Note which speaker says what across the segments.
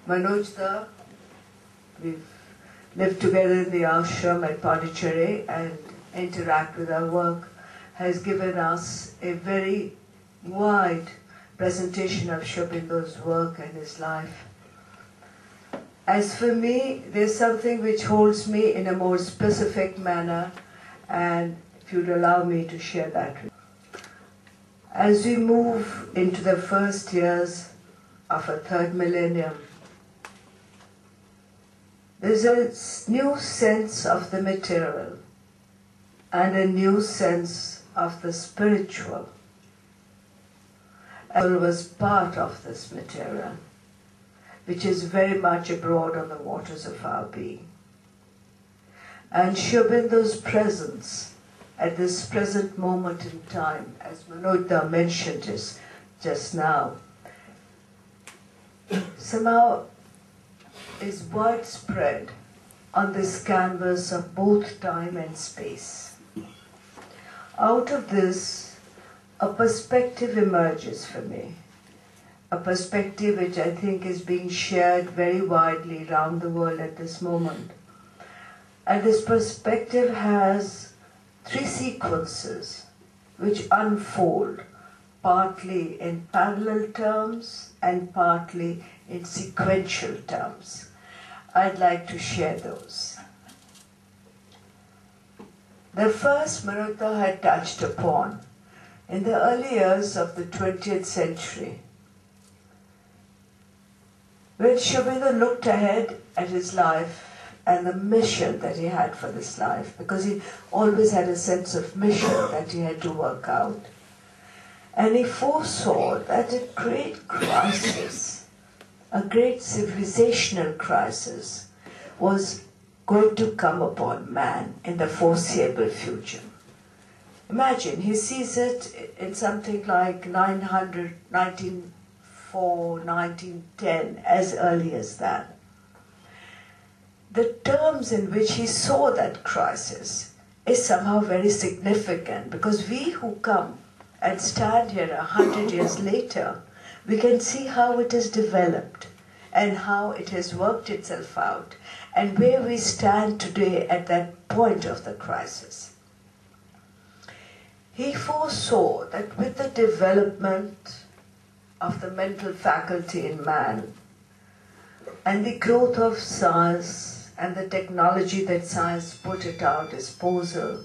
Speaker 1: Manojda, we've lived together in the ashram at Pondicherry and interact with our work, has given us a very wide presentation of Sri Aurobindo's work and his life. As for me, there's something which holds me in a more specific manner, and if you'd allow me to share that with you. As we move into the first years of a third millennium, there's a new sense of the material and a new sense of the spiritual. I was part of this material, which is very much abroad on the waters of our being. And Sri Aurobindo's presence at this present moment in time, as Manojda mentioned just now, somehow is widespread on this canvas of both time and space. Out of this, a perspective emerges for me, a perspective which I think is being shared very widely around the world at this moment. And this perspective has three sequences which unfold, partly in parallel terms and partly in sequential terms. I'd like to share those. The first Manojda had touched upon in the early years of the 20th century, when Sri Aurobindo looked ahead at his life and the mission that he had for this life, because he always had a sense of mission that he had to work out. And he foresaw that a great crisis, a great civilizational crisis, was going to come upon man in the foreseeable future. Imagine, he sees it in something like 1904, 1910, as early as that. The terms in which he saw that crisis is somehow very significant, because we who come and stand here 100 years later, we can see how it has developed and how it has worked itself out and where we stand today at that point of the crisis. He foresaw that with the development of the mental faculty in man and the growth of science and the technology that science put at our disposal,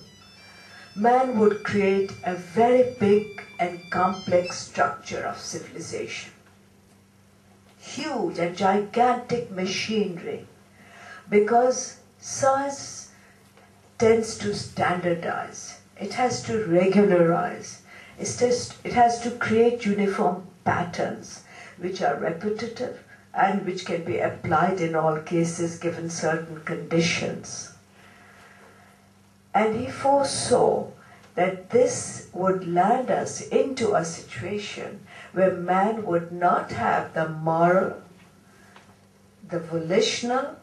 Speaker 1: man would create a very big and complex structure of civilization. Huge and gigantic machinery, because science tends to standardize, it has to regularize, it has to create uniform patterns which are repetitive and which can be applied in all cases given certain conditions. And he foresaw that this would land us into a situation where man would not have the moral, the volitional,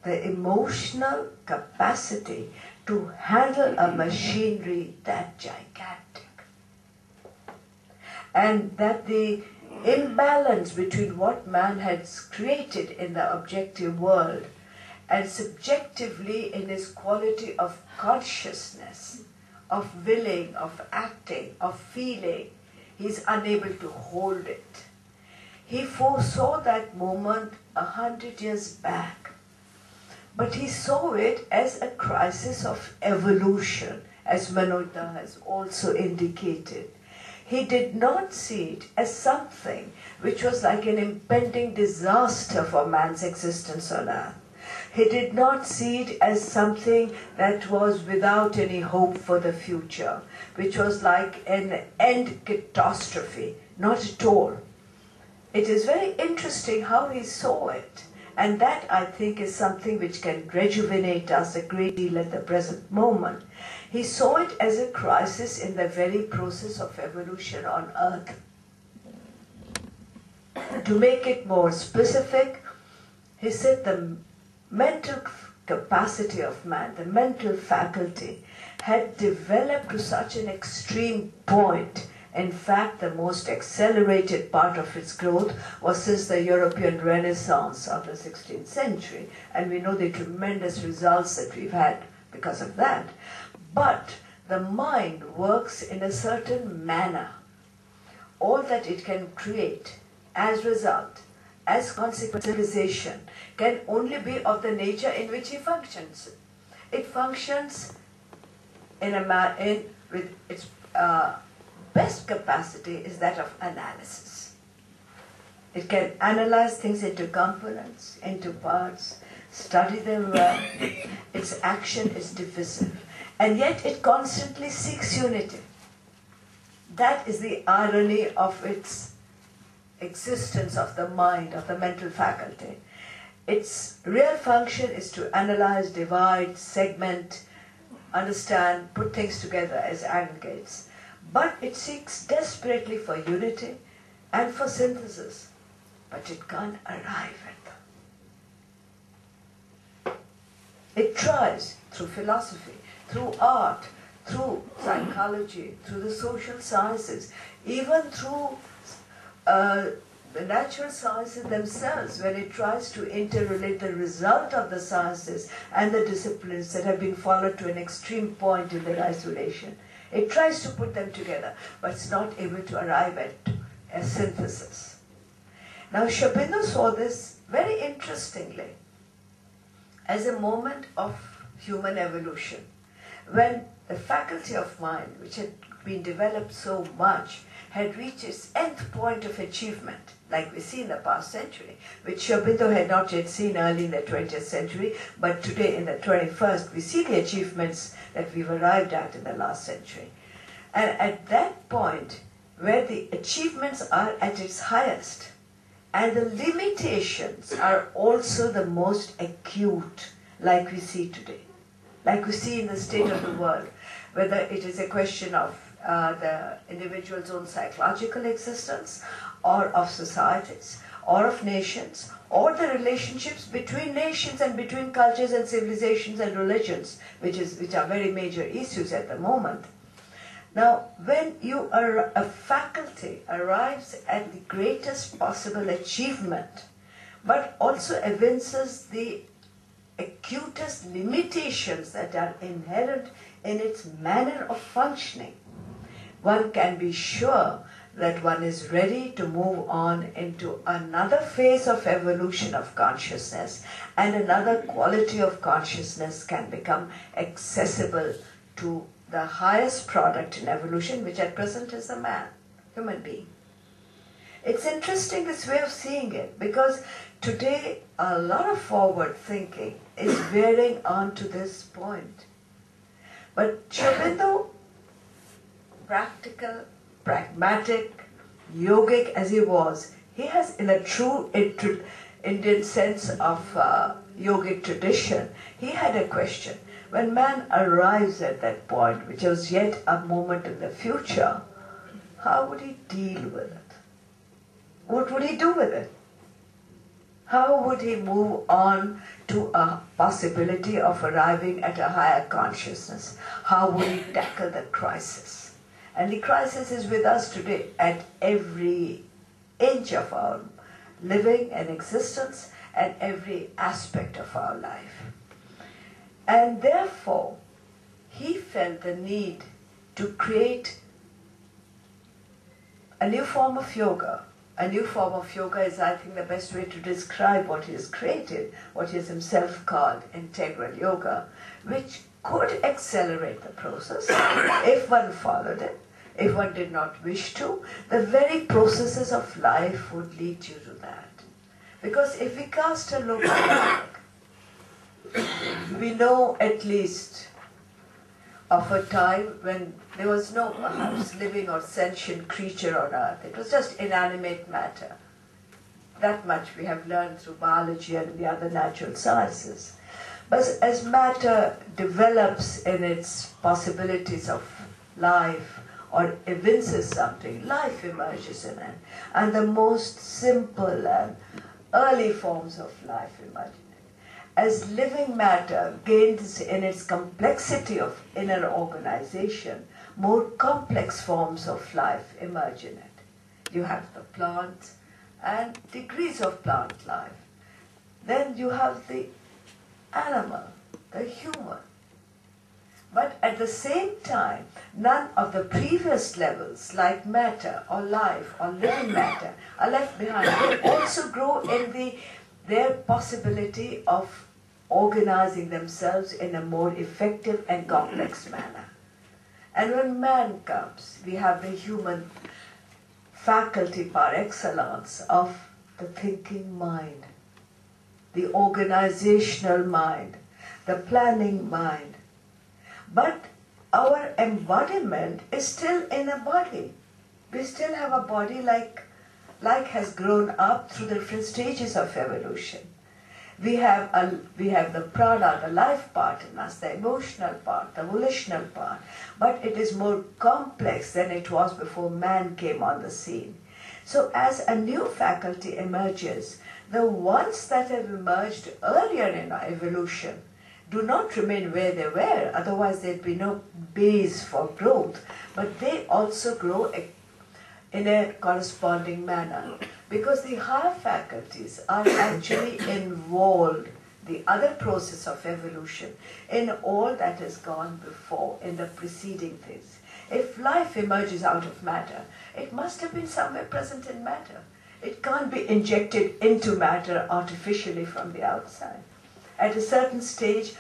Speaker 1: the emotional capacity to handle a machinery that gigantic. And that the imbalance between what man has created in the objective world and subjectively in his quality of consciousness, of willing, of acting, of feeling, he is unable to hold it. He foresaw that moment 100 years back, but he saw it as a crisis of evolution, as Manojda has also indicated. He did not see it as something which was like an impending disaster for man's existence on earth. He did not see it as something that was without any hope for the future, which was like an end catastrophe. Not at all. It is very interesting how he saw it. And that, I think, is something which can rejuvenate us a great deal at the present moment. He saw it as a crisis in the very process of evolution on Earth. To make it more specific, he said the mental capacity of man, the mental faculty, had developed to such an extreme point In fact, the most accelerated part of its growth was since the European Renaissance of the 16th century, and we know the tremendous results that we've had because of that. But the mind works in a certain manner. All that it can create as result, as consequence of civilization, can only be of the nature in which it functions. It functions with its best capacity is that of analysis. It can analyze things into components, into parts, study them well. Its action is divisive, and yet it constantly seeks unity. That is the irony of its existence, of the mind, of the mental faculty. Its real function is to analyze, divide, segment, understand, put things together as aggregates. But it seeks desperately for unity and for synthesis, but it can't arrive at them. It tries through philosophy, through art, through psychology, through the social sciences, even through the natural sciences themselves, when it tries to interrelate the result of the sciences and the disciplines that have been followed to an extreme point in their isolation. It tries to put them together, but it's not able to arrive at a synthesis. Now, Aurobindo saw this very interestingly as a moment of human evolution, when the faculty of mind, which had been developed so much, had reached its nth point of achievement, like we see in the past century, which Aurobindo had not yet seen early in the 20th century, but today in the 21st, we see the achievements that we've arrived at in the last century. And at that point, where the achievements are at its highest, and the limitations are also the most acute, like we see today, like we see in the state of the world, whether it is a question of the individual's own psychological existence, or of societies, or of nations, or the relationships between nations and between cultures and civilizations and religions, which are very major issues at the moment. Now, when a faculty arrives at the greatest possible achievement, but also evinces the acutest limitations that are inherent in its manner of functioning, one can be sure that one is ready to move on into another phase of evolution of consciousness, and another quality of consciousness can become accessible to the highest product in evolution, which at present is the man, human being. It's interesting, this way of seeing it, because today a lot of forward thinking is veering on to this point. But Aurobindo, practical, pragmatic, yogic as he was, he has, in a true Indian sense of yogic tradition, he had a question. When man arrives at that point, which was yet a moment in the future, how would he deal with it? What would he do with it? How would he move on to a possibility of arriving at a higher consciousness? How would he tackle the crisis? And the crisis is with us today at every inch of our living and existence and every aspect of our life. And therefore, he felt the need to create a new form of yoga. A new form of yoga is, I think, the best way to describe what he has created, what he has himself called integral yoga, which could accelerate the process if one followed it. If one did not wish to, the very processes of life would lead you to that. Because if we cast a look back, we know at least of a time when there was no perhaps living or sentient creature on earth. It was just inanimate matter. That much we have learned through biology and the other natural sciences. But as matter develops in its possibilities of life, or evinces something, life emerges in it. And the most simple and early forms of life emerge. As living matter gains in its complexity of inner organization, more complex forms of life emerge in it. You have the plants and degrees of plant life. Then you have the animal, the human. But at the same time, none of the previous levels, like matter or life or living matter, are left behind. They also grow in their possibility of organizing themselves in a more effective and complex manner. And when man comes, we have the human faculty par excellence of the thinking mind, the organizational mind, the planning mind. But our embodiment is still in a body. We still have a body like has grown up through the different stages of evolution. We have the prana, the life part in us, the emotional part, the volitional part, but it is more complex than it was before man came on the scene. So as a new faculty emerges, the ones that have emerged earlier in our evolution do not remain where they were, otherwise there'd be no base for growth, but they also grow in a corresponding manner, because the higher faculties are actually involved, the other process of evolution, in all that has gone before, in the preceding things. If life emerges out of matter, it must have been somewhere present in matter. It can't be injected into matter artificially from the outside. At a certain stage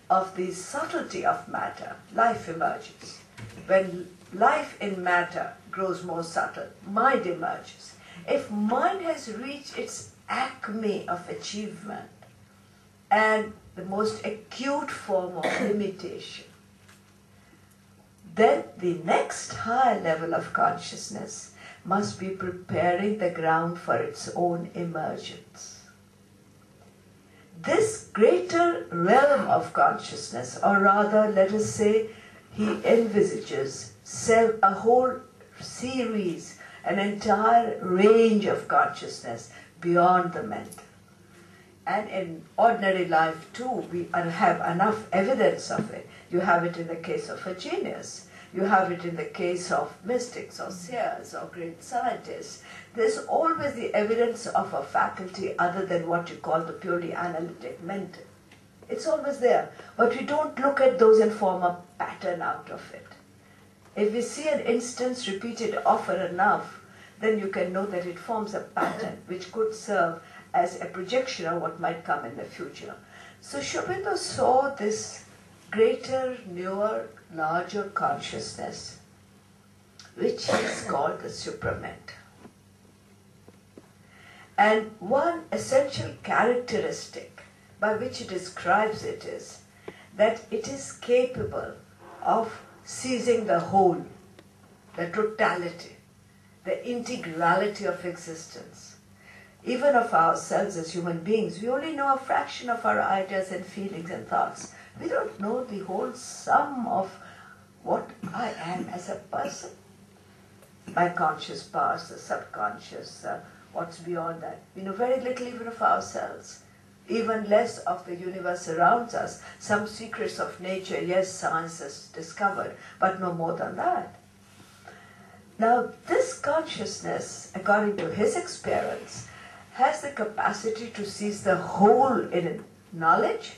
Speaker 1: of the subtlety of matter, life emerges. When life in matter grows more subtle, mind emerges. If mind has reached its acme of achievement and the most acute form of limitation, then the next higher level of consciousness must be preparing the ground for its own emergence. This greater realm of consciousness, or rather, let us say, he envisages a whole series, an entire range of consciousness beyond the mental. And in ordinary life too, we have enough evidence of it. You have it in the case of a genius. You have it in the case of mystics or seers or great scientists. There's always the evidence of a faculty other than what you call the purely analytic mental. It's always there, but we don't look at those and form a pattern out of it. If we see an instance repeated often enough, then you can know that it forms a pattern which could serve as a projection of what might come in the future. So Sri Aurobindo saw this greater, newer, larger consciousness, which is called the suprament. And one essential characteristic by which it describes it is that it is capable of seizing the whole, the totality, the integrality of existence. Even of ourselves as human beings, we only know a fraction of our ideas and feelings and thoughts. We don't know the whole sum of what I am as a person. My conscious powers, the subconscious, what's beyond that. We know very little even of ourselves, even less of the universe around us. Some secrets of nature, yes, science has discovered, but no more than that. Now, this consciousness, according to his experience, has the capacity to seize the whole in knowledge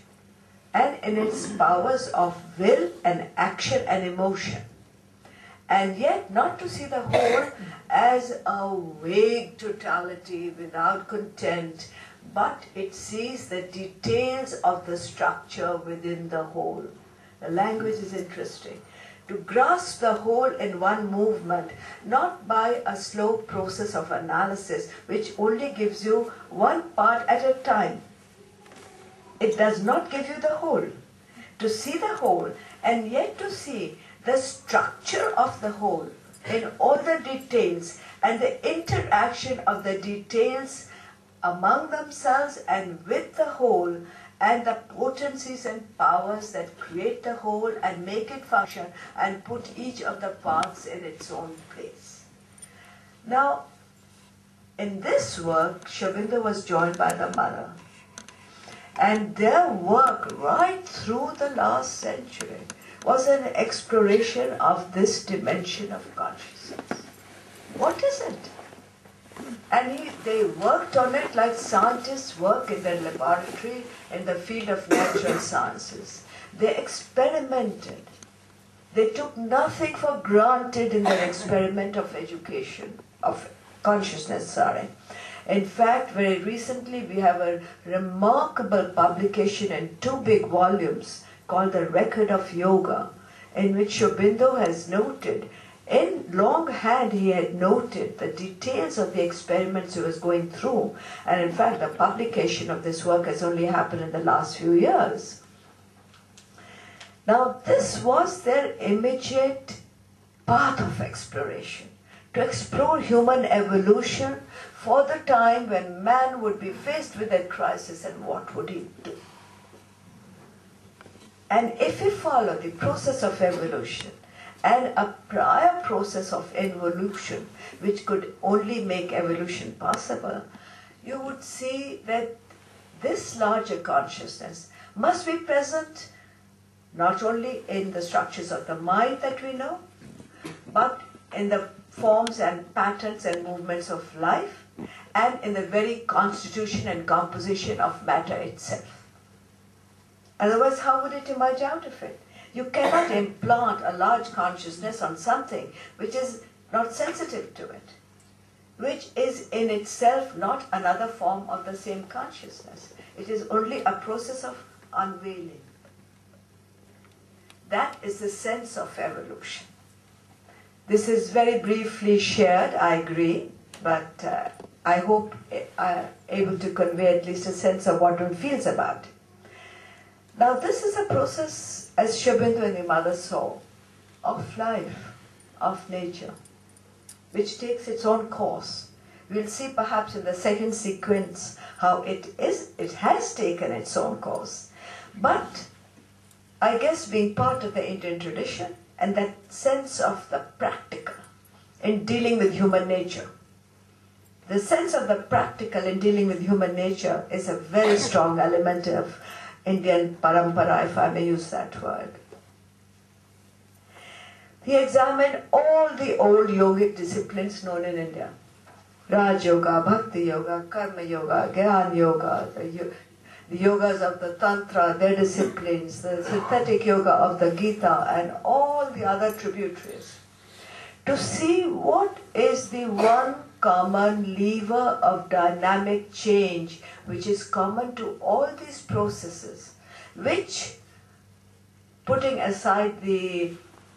Speaker 1: and in its powers of will and action and emotion. And yet not to see the whole as a vague totality without content, but it sees the details of the structure within the whole. The language is interesting. To grasp the whole in one movement, not by a slow process of analysis which only gives you one part at a time. It does not give you the whole. To see the whole and yet to see the structure of the whole in all the details and the interaction of the details among themselves and with the whole, and the potencies and powers that create the whole and make it function and put each of the parts in its own place. Now, in this work, Sri Aurobindo was joined by the mother. And their work right through the last century was an exploration of this dimension of consciousness. What is it? And they worked on it like scientists work in their laboratory in the field of natural sciences. They experimented. They took nothing for granted in their experiment of education, of consciousness, sorry. In fact, very recently we have a remarkable publication in 2 big volumes called The Record of Yoga, in which Aurobindo has noted, in longhand he had noted the details of the experiments he was going through, and in fact the publication of this work has only happened in the last few years. Now this was their immediate path of exploration, to explore human evolution for the time when man would be faced with a crisis, and what would he do? And if we follow the process of evolution and a prior process of involution, which could only make evolution possible, you would see that this larger consciousness must be present not only in the structures of the mind that we know, but in the forms and patterns and movements of life, and in the very constitution and composition of matter itself. Otherwise, how would it emerge out of it? You cannot implant a large consciousness on something which is not sensitive to it, which is in itself not another form of the same consciousness. It is only a process of unveiling. That is the sense of evolution. This is very briefly shared, I agree, but I hope I'm able to convey at least a sense of what one feels about it. Now this is a process, as Sri Aurobindo and the mother saw, of life, of nature, which takes its own course. We'll see perhaps in the second sequence how it has taken its own course. But I guess being part of the Indian tradition and that sense of the practical in dealing with human nature. The sense of the practical in dealing with human nature is a very strong element of Indian parampara, if I may use that word. He examined all the old yogic disciplines known in India. Raj Yoga, Bhakti Yoga, Karma Yoga, Gyan Yoga, the yogas of the Tantra, their disciplines, the synthetic yoga of the Gita, and all the other tributaries, to see what is the one common lever of dynamic change which is common to all these processes, which, putting aside the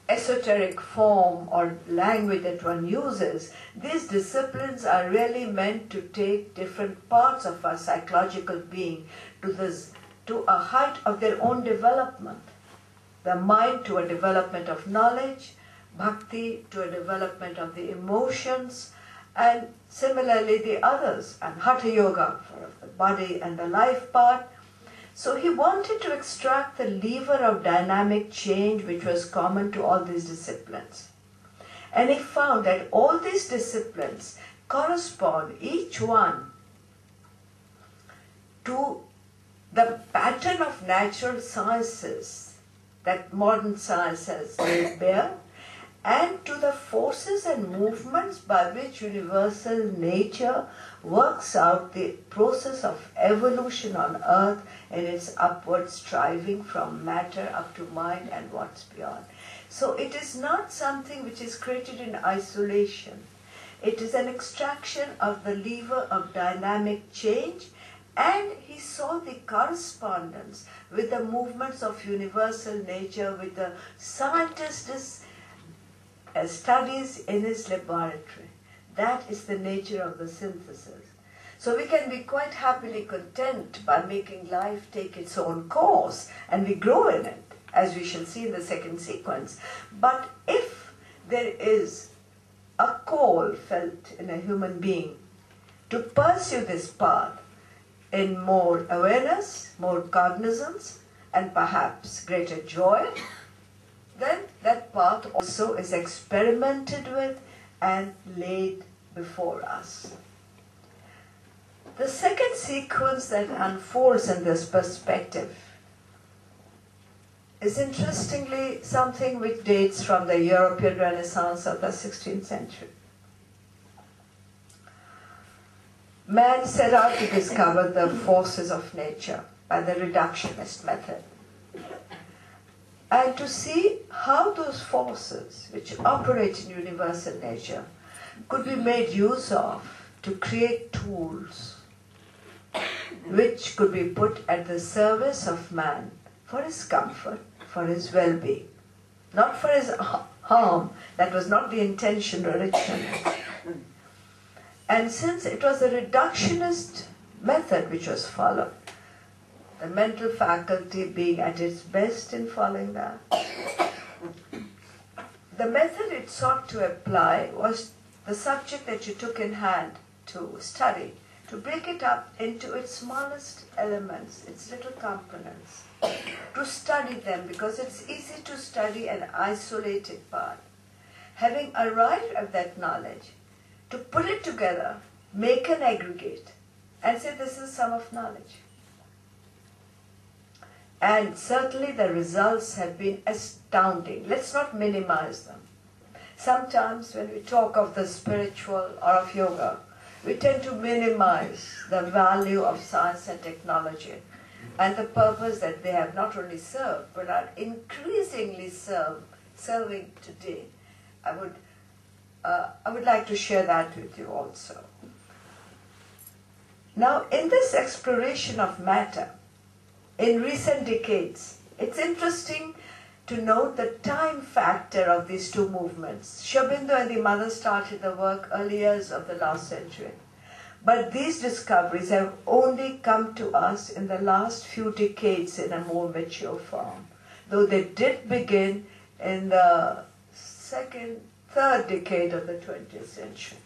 Speaker 1: esoteric form or language that one uses, these disciplines are really meant to take different parts of our psychological being to a height of their own development. The mind to a development of knowledge, bhakti to a development of the emotions, and similarly the others, and hatha yoga for the body and the life part. So he wanted to extract the lever of dynamic change which was common to all these disciplines. And he found that all these disciplines correspond, each one, to the pattern of natural sciences that modern science has laid bare, and to the forces and movements by which universal nature works out the process of evolution on earth in its upward striving from matter up to mind and what's beyond. So it is not something which is created in isolation. It is an extraction of the lever of dynamic change, and he saw the correspondence with the movements of universal nature, with the scientist's studies in his laboratory. That is the nature of the synthesis. So we can be quite happily content by making life take its own course, and we grow in it, as we shall see in the second sequence. But if there is a call felt in a human being to pursue this path in more awareness, more cognizance, and perhaps greater joy, then that path also is experimented with and laid before us. The second sequence that unfolds in this perspective is interestingly something which dates from the European Renaissance of the 16th century. Man set out to discover the forces of nature by the reductionist method, and to see how those forces which operate in universal nature could be made use of to create tools which could be put at the service of man for his comfort, for his well-being, not for his harm. That was not the intention originally. And since it was a reductionist method which was followed, the mental faculty being at its best in following that, the method it sought to apply was the subject that you took in hand to study, to break it up into its smallest elements, its little components, to study them, because it's easy to study an isolated part. Having arrived at that knowledge, to put it together, make an aggregate, and say this is sum of knowledge. And certainly the results have been astounding. Let's not minimize them. Sometimes when we talk of the spiritual or of yoga, we tend to minimize the value of science and technology and the purpose that they have not only served, but are increasingly serving today. I would like to share that with you also. Now, in this exploration of matter, in recent decades, it's interesting to note the time factor of these two movements. Sri Aurobindo and the mother started the work early years of the last century. But these discoveries have only come to us in the last few decades in a more mature form, though they did begin in the third decade of the 20th century.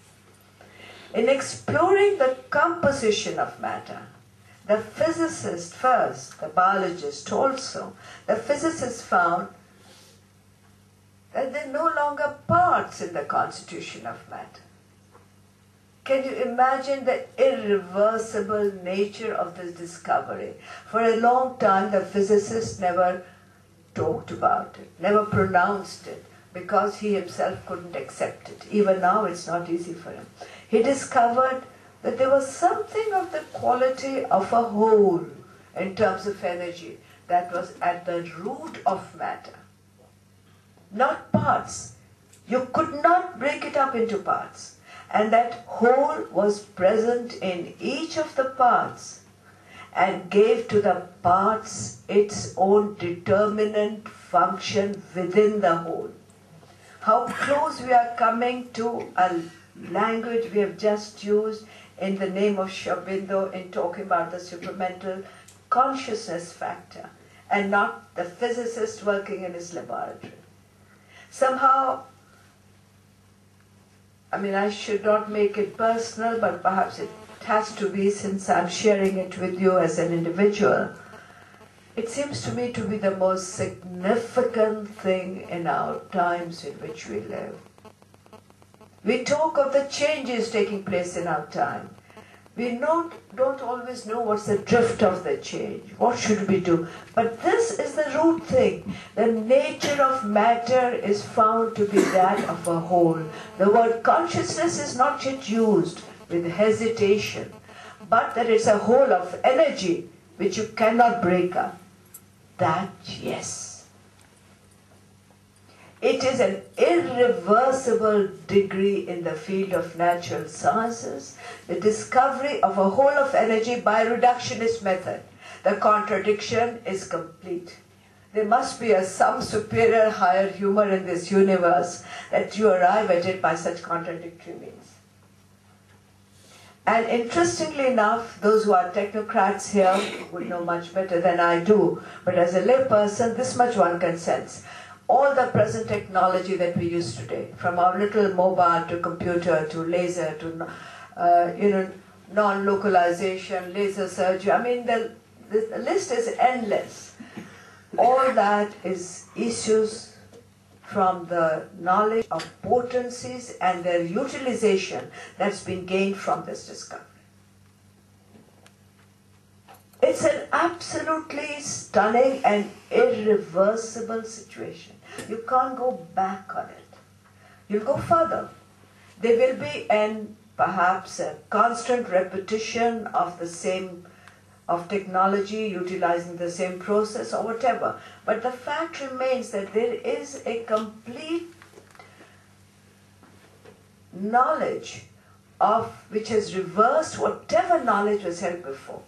Speaker 1: In exploring the composition of matter, the physicist first, the biologist also, the physicist found that there are no longer parts in the constitution of matter. Can you imagine the irreversible nature of this discovery? For a long time, the physicist never talked about it, never pronounced it, because he himself couldn't accept it. Even now, it's not easy for him. He discovered that there was something of the quality of a whole in terms of energy that was at the root of matter, not parts. You could not break it up into parts. And that whole was present in each of the parts and gave to the parts its own determinant function within the whole. How close we are coming to a language we have just used in the name of Sri Aurobindo in talking about the supramental consciousness factor and not the physicist working in his laboratory. Somehow, I should not make it personal, but perhaps it has to be since I'm sharing it with you as an individual. It seems to me to be the most significant thing in our times in which we live. We talk of the changes taking place in our time. We don't always know what's the drift of the change. What should we do? But this is the root thing. The nature of matter is found to be that of a whole. The word consciousness is not yet used with hesitation, but that it's a whole of energy which you cannot break up. That, yes. It is an irreversible degree in the field of natural sciences, the discovery of a whole of energy by reductionist method. The contradiction is complete. There must be some superior higher humor in this universe that you arrive at it by such contradictory means. And interestingly enough, those who are technocrats here would know much better than I do, but as a lay person, this much one can sense. All the present technology that we use today, from our little mobile to computer to laser to non-localization, laser surgery, the list is endless. All that is issues from the knowledge of potencies and their utilization that's been gained from this discovery. It's an absolutely stunning and irreversible situation. You can't go back on it. You'll go further. There will be perhaps a constant repetition of the same, of technology, utilizing the same process or whatever. But the fact remains that there is a complete knowledge of which has reversed whatever knowledge was held before.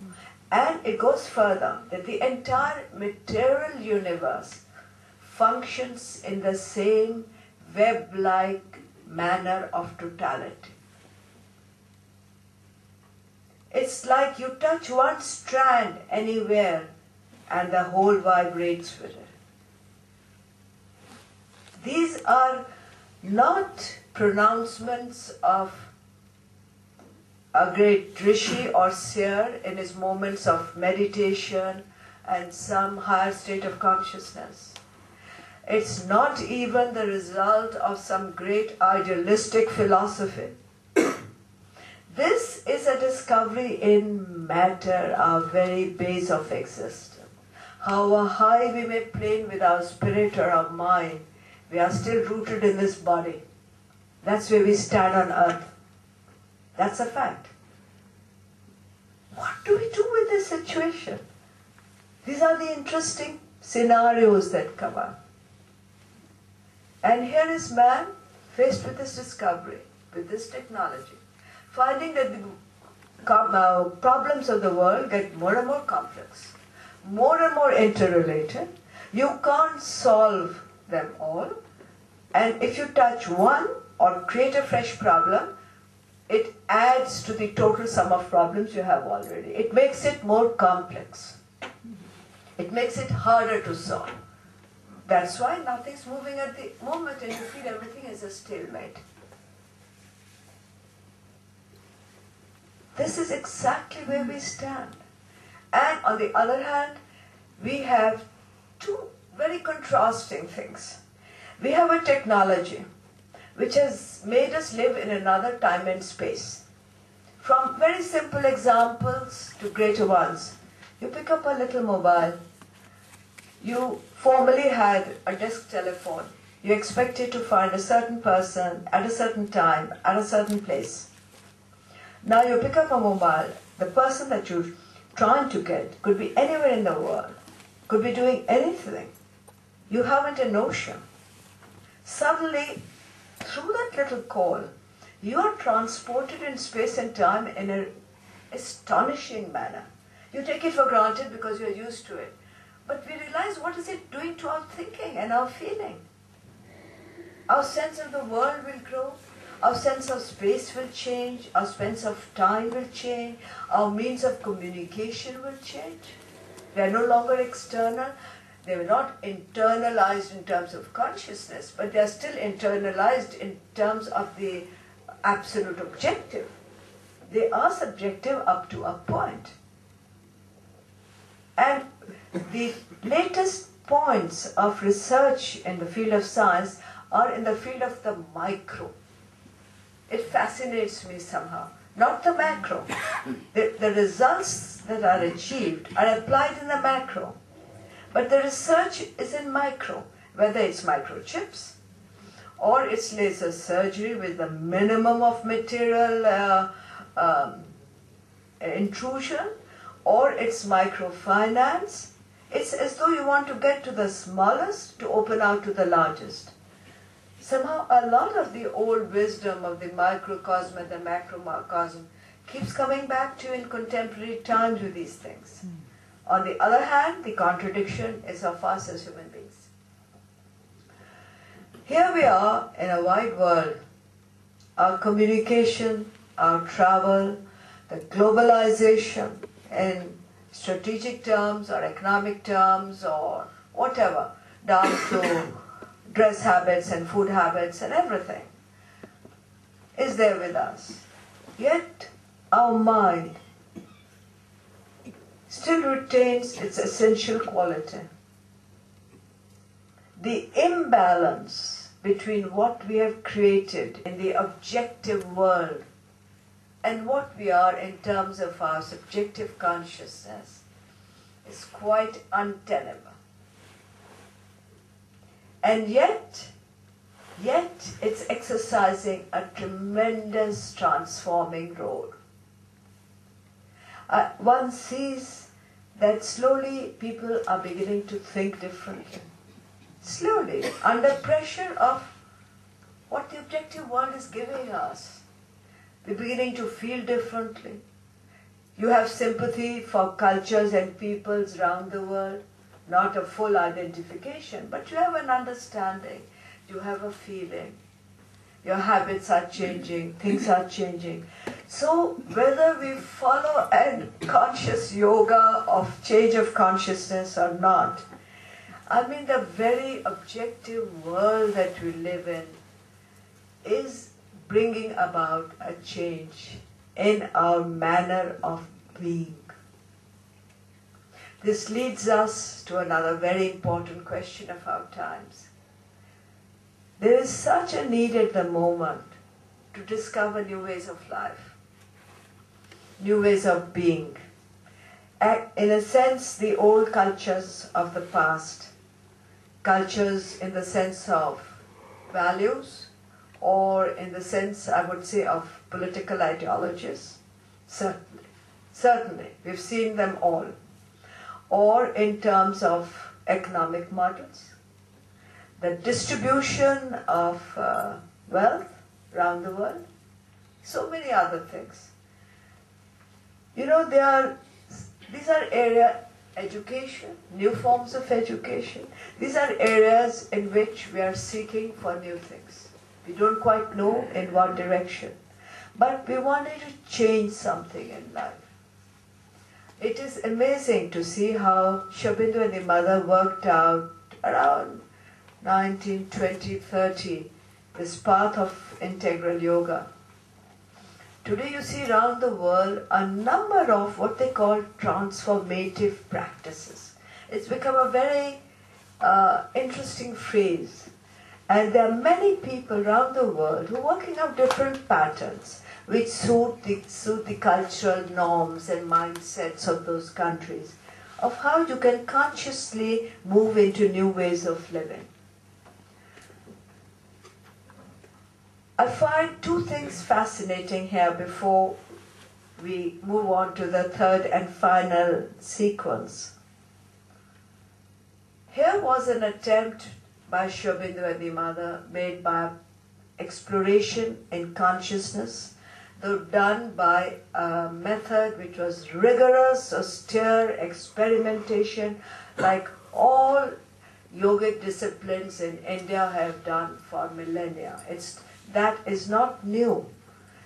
Speaker 1: And it goes further, that the entire material universe functions in the same web-like manner of totality. It's like you touch one strand anywhere and the whole vibrates with it. These are not pronouncements of a great rishi or seer in his moments of meditation and some higher state of consciousness. It's not even the result of some great idealistic philosophy. This is a discovery in matter, our very base of existence. However high we may plane with our spirit or our mind, we are still rooted in this body. That's where we stand on earth. That's a fact. What do we do with this situation? These are the interesting scenarios that come up. And here is man faced with this discovery, with this technology, finding that the problems of the world get more and more complex, more and more interrelated. You can't solve them all. And if you touch one or create a fresh problem, it adds to the total sum of problems you have already. It makes it more complex. It makes it harder to solve. That's why nothing's moving at the moment and you feel everything is a stalemate. This is exactly where we stand. And on the other hand, we have two very contrasting things. We have a technology which has made us live in another time and space. From very simple examples to greater ones. You pick up a little mobile. You formerly had a desk telephone. You expected to find a certain person at a certain time, at a certain place. Now you pick up a mobile. The person that you're trying to get could be anywhere in the world, could be doing anything. You haven't a notion. Suddenly, through that little call, you are transported in space and time in an astonishing manner. You take it for granted because you're used to it. But we realize, what is it doing to our thinking and our feeling? Our sense of the world will grow. Our sense of space will change. Our sense of time will change. Our means of communication will change. They are no longer external. They were not internalized in terms of consciousness, but they are still internalized in terms of the absolute objective. They are subjective up to a point. And the latest points of research in the field of science are in the field of the micro. It fascinates me somehow. Not the macro. The results that are achieved are applied in the macro. But the research is in micro, whether it's microchips or it's laser surgery with the minimum of material intrusion, or it's microfinance. It's as though you want to get to the smallest to open out to the largest. Somehow a lot of the old wisdom of the microcosm and the macrocosm keeps coming back to you in contemporary times with these things. On the other hand, the contradiction is of us as human beings. Here we are in a wide world. Our communication, our travel, the globalization in strategic terms or economic terms or whatever, down to dress habits and food habits and everything, is there with us. Yet our mind still retains its essential quality. The imbalance between what we have created in the objective world and what we are in terms of our subjective consciousness is quite untenable. And yet it's exercising a tremendous transforming role. One sees that slowly people are beginning to think differently. Slowly, under pressure of what the objective world is giving us. We're beginning to feel differently. You have sympathy for cultures and peoples around the world, not a full identification, but you have an understanding, you have a feeling. Your habits are changing, things are changing. So whether we follow a conscious yoga of change of consciousness or not, I mean the very objective world that we live in is bringing about a change in our manner of being. This leads us to another very important question of our times. There is such a need at the moment to discover new ways of life, new ways of being. In a sense, the old cultures of the past, cultures in the sense of values, or in the sense, I would say, of political ideologies, certainly, we've seen them all, or in terms of economic models, the distribution of wealth around the world, so many other things. You know, these are areas, education, new forms of education, these are areas in which we are seeking for new things. We don't quite know in what direction, but we wanted to change something in life. It is amazing to see how Sri Aurobindo and the mother worked out around 19, 20, 30, this path of integral yoga. Today you see around the world a number of what they call transformative practices. It's become a very interesting phrase. And there are many people around the world who are working out different patterns which suit the cultural norms and mindsets of those countries, of how you can consciously move into new ways of living. I find two things fascinating here before we move on to the third and final sequence. Here was an attempt by Sri Aurobindo and the mother made by exploration in consciousness, though done by a method which was rigorous, austere experimentation, like all yogic disciplines in India have done for millennia. That is not new.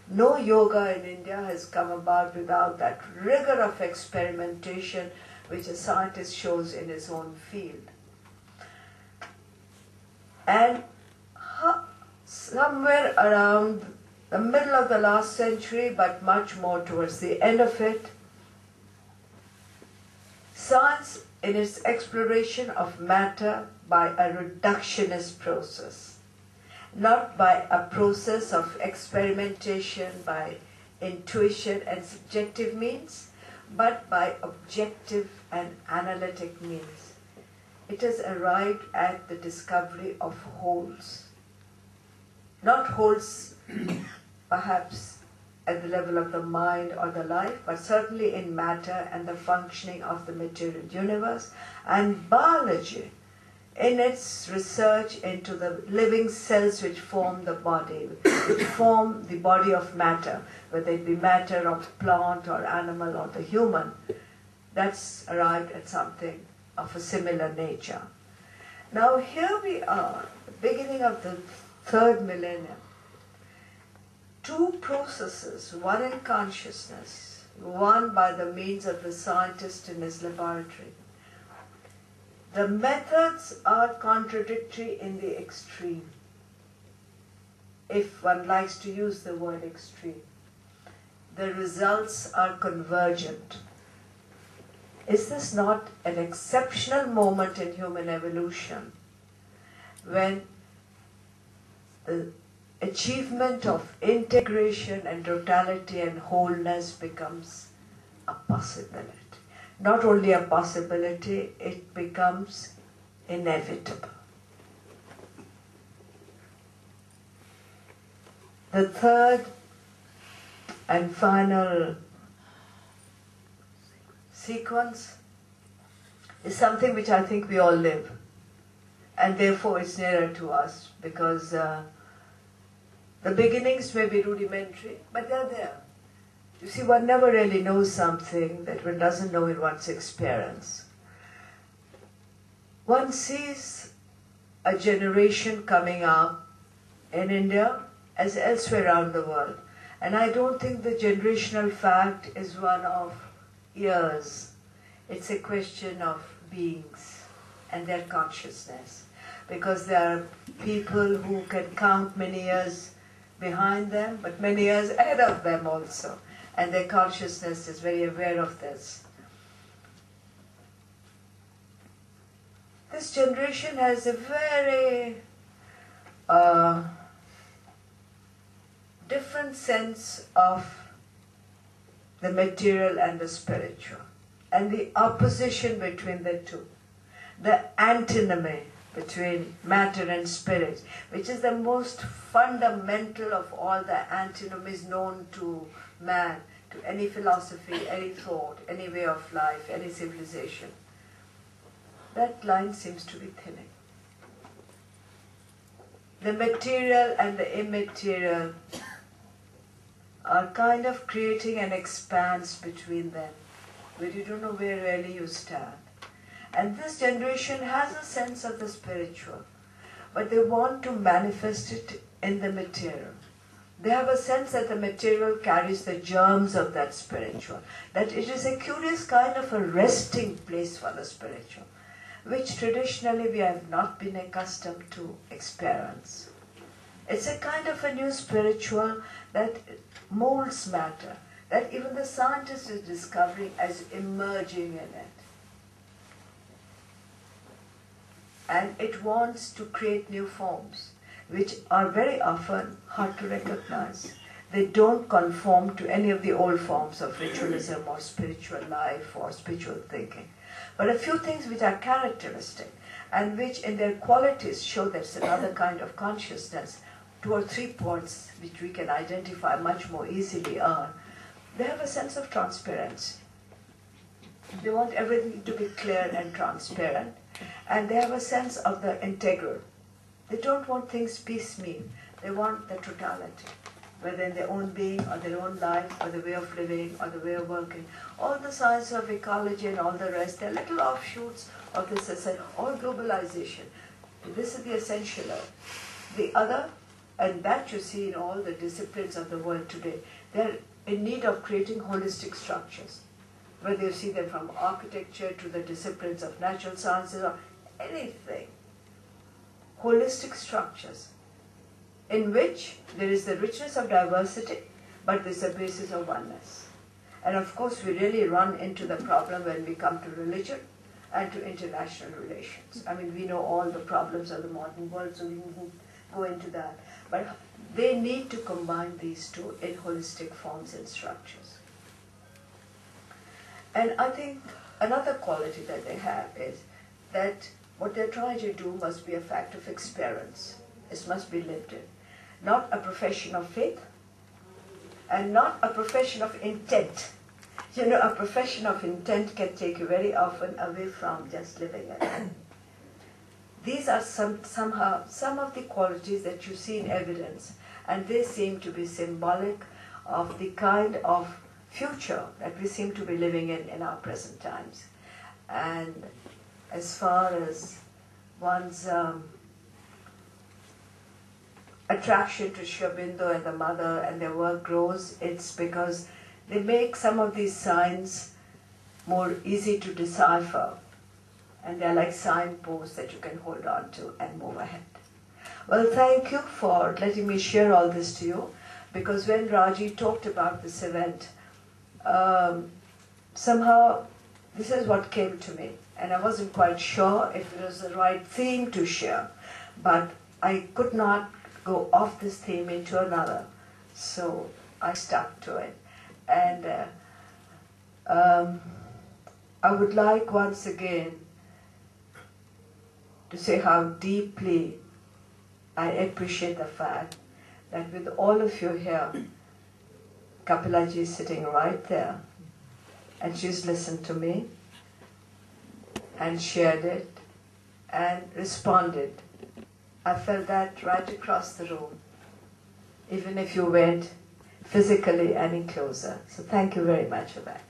Speaker 1: No yoga in India has come about without that rigor of experimentation which a scientist shows in his own field. And somewhere around the middle of the last century, but much more towards the end of it, science in its exploration of matter by a reductionist process, not by a process of experimentation by intuition and subjective means, but by objective and analytic means. It has arrived at the discovery of wholes. Not wholes perhaps at the level of the mind or the life, but certainly in matter and the functioning of the material universe, and biology in its research into the living cells which form the body, which form the body of matter, whether it be matter of plant or animal or the human. That's arrived at something of a similar nature. Now here we are, the beginning of the third millennium. Two processes, one in consciousness, one by the means of the scientist in his laboratory. The methods are contradictory in the extreme, if one likes to use the word extreme. The results are convergent. Is this not an exceptional moment in human evolution when the achievement of integration and totality and wholeness becomes a possibility? not only a possibility, it becomes inevitable. The third and final sequence is something which I think we all live, and therefore it's nearer to us, because the beginnings may be rudimentary, but they're there. You see, one never really knows something that one doesn't know in one's experience. One sees a generation coming up in India as elsewhere around the world. And I don't think the generational fact is one of years. It's a question of beings and their consciousness. Because there are people who can count many years behind them, but many years ahead of them also. And their consciousness is very aware of this. This generation has a very different sense of the material and the spiritual, and the opposition between the two, the antinomy between matter and spirit, which is the most fundamental of all the antinomies known to man, to any philosophy, any thought, any way of life, any civilization. That line seems to be thinning. The material and the immaterial are kind of creating an expanse between them, where you don't know where really you stand. And this generation has a sense of the spiritual, but they want to manifest it in the material. They have a sense that the material carries the germs of that spiritual, that it is a curious kind of a resting place for the spiritual, which traditionally we have not been accustomed to experience. It's a kind of a new spiritual that molds matter, that even the scientist is discovering as emerging in it. And it wants to create new forms, which are very often hard to recognize. They don't conform to any of the old forms of ritualism or spiritual life or spiritual thinking. But a few things which are characteristic and which in their qualities show there's another kind of consciousness, 2 or 3 points which we can identify much more easily are, they have a sense of transparency. They want everything to be clear and transparent, and they have a sense of the integral. They don't want things piecemeal. They want the totality, whether in their own being or their own life or the way of living or the way of working. All the science of ecology and all the rest, they're little offshoots of this, all globalization. This is the essential. The other, and that you see in all the disciplines of the world today, they're in need of creating holistic structures, whether you see them from architecture to the disciplines of natural sciences or anything. Holistic structures in which there is the richness of diversity, but there's a basis of oneness. And of course we really run into the problem when we come to religion and to international relations. I mean, we know all the problems of the modern world, so we won't go into that. But they need to combine these two in holistic forms and structures. And I think another quality that they have is that what they're trying to do must be a fact of experience. It must be lived in. Not a profession of faith, and not a profession of intent. You know, a profession of intent can take you very often away from just living it. These are somehow some of the qualities that you see in evidence, and they seem to be symbolic of the kind of future that we seem to be living in our present times. And as far as one's attraction to Sri Aurobindo and the mother and their work grows, it's because they make some of these signs more easy to decipher. And they're like signposts that you can hold on to and move ahead. Well, thank you for letting me share all this to you, because when Raji talked about this event, somehow this is what came to me. And I wasn't quite sure if it was the right theme to share, but I could not go off this theme into another, so I stuck to it. And I would like once again to say how deeply I appreciate the fact that with all of you here, Kapilaji is sitting right there, and she's listened to me and shared it and responded. I felt that right across the room, even if you went physically any closer. So thank you very much for that.